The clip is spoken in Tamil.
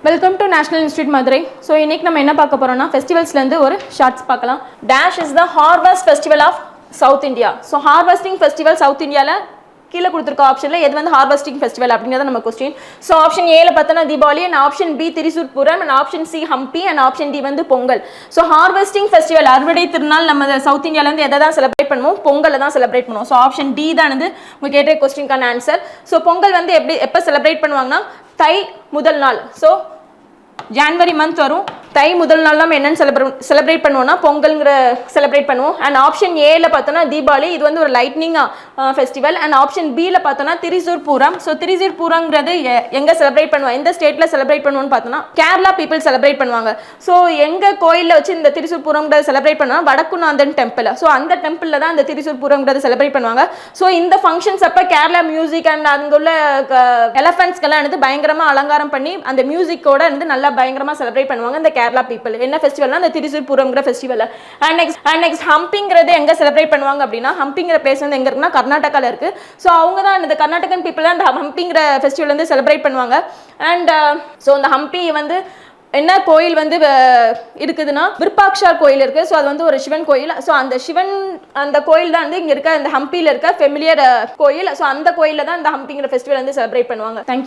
Welcome to national institute Madurai. So இன்னைக்கு நம்ம என்ன பார்க்க போறோம்னா ஃபெஸ்டிவல்ஸ்லேருந்து ஒரு ஷார்ட்ஸ் பார்க்கலாம். Dash is the harvest festival of south India. So harvesting festival south இந்தியாவில் கீழே கொடுத்துருக்க ஆப்ஷனில் எது வந்து ஹார்வெஸ்டிங் ஃபெஸ்டிவல் அப்படிங்கிறத நம்ம கொஸ்டின். ஸோ ஆப்ஷன் ஏல பார்த்தோன்னா Deepavali, and option B Thrissur Pooram, and option C Hampi, and option D வந்து பொங்கல். ஸோ ஹார்வெஸ்டிங் ஃபெஸ்டிவல் அறுவடை திருநாள் நம்ம சவுத் இந்தியாவிலேருந்து எதை தான் செலிப்ரேட் பண்ணுவோம்? பொங்கலை தான் செலிப்ரேட் பண்ணுவோம். ஸோ ஆப்ஷன் டி தான் வந்து உங்கள் கேட்ட கொஸ்டின்கான ஆன்சர். ஸோ பொங்கல் வந்து எப்போ செலிப்ரேட் பண்ணுவாங்கன்னா தை முதல் நாள். ஸோ ஜான்வரி மந்த் வரும். தை முதல் நாள் நம்ம என்னென்னு செலிப்ரேட் பண்ணுவோம்னா பொங்கல்ங்கிற செலிப்ரேட் பண்ணுவோம். அண்ட் ஆப்ஷன் ஏல பார்த்தோன்னா தீபாவளி, இது வந்து ஒரு லைட்னிங் ஃபெஸ்டிவல். அண்ட் ஆப்ஷன் பியில் பார்த்தோன்னா திரிசூர் பூரம். ஸோ திரிசூர் பூரங்கிறது எங்கே செலிப்ரேட் பண்ணுவோம், எந்த ஸ்டேட்டில் செலிப்ரேட் பண்ணுவோம்னு பார்த்தோன்னா கேரளா பீப்புள் செலிப்ரேட் பண்ணுவாங்க. ஸோ எங்கள் கோயிலில் வச்சு இந்த திரிசூர் பூரங்கிறத செலிப்ரேட் பண்ணுவாங்க, வடக்குநாதன் டெம்பிள். ஸோ அந்த டெம்பிளில் தான் இந்த திரிசூர் பூரங்கிறத செலிப்ரேட் பண்ணுவாங்க. ஸோ இந்த ஃபங்க்ஷன்ஸ் அப்போ கேரளா மியூசிக் அண்ட் அங்கே உள்ள எலஃபென்ட்ஸ்க்கெல்லாம் வந்து பயங்கரமாக அலங்காரம் பண்ணி அந்த மியூசிக்கோட வந்து நல்லா பயங்கரமாக செலிப்ரேட் பண்ணுவாங்க இந்த கேரளா பீப்புள். என்ன ஃபெஸ்டிவல்னா இந்த திரிசூர் பூரம்ங்கிற ஃபெஸ்டிவல். அண்ட் நெக்ஸ்ட் ஹம்பிங்கிறது எங்கே செலிப்ரேட் பண்ணுவாங்க அப்படின்னா, ஹம்பிங்கிற பிளேஸ் வந்து எங்கே இருக்குன்னா கர்நாடகாவில் இருக்குது. ஸோ அவங்க தான் இந்த கர்நாடகன் பீப்புள் தான் இந்த ஹம்பிங்கிற ஃபெஸ்டிவல் வந்து செலிப்ரேட் பண்ணுவாங்க. அண்ட் ஸோ இந்த ஹம்பி வந்து என்ன கோயில் வந்து இருக்குதுன்னா விருப்பாக்ஷா கோயில் இருக்கு. ஸோ அது வந்து ஒரு சிவன் கோயில். ஸோ அந்த சிவன் அந்த கோயில் தான் வந்து இங்கே இருக்க இந்த ஹம்பியில் இருக்க ஃபெமிலியர் கோயில். ஸோ அந்த கோயிலில் தான் இந்த ஹம்பிங்கிற ஃபெஸ்டிவல் வந்து செலிப்ரேட் பண்ணுவாங்க. தேங்க்யூ.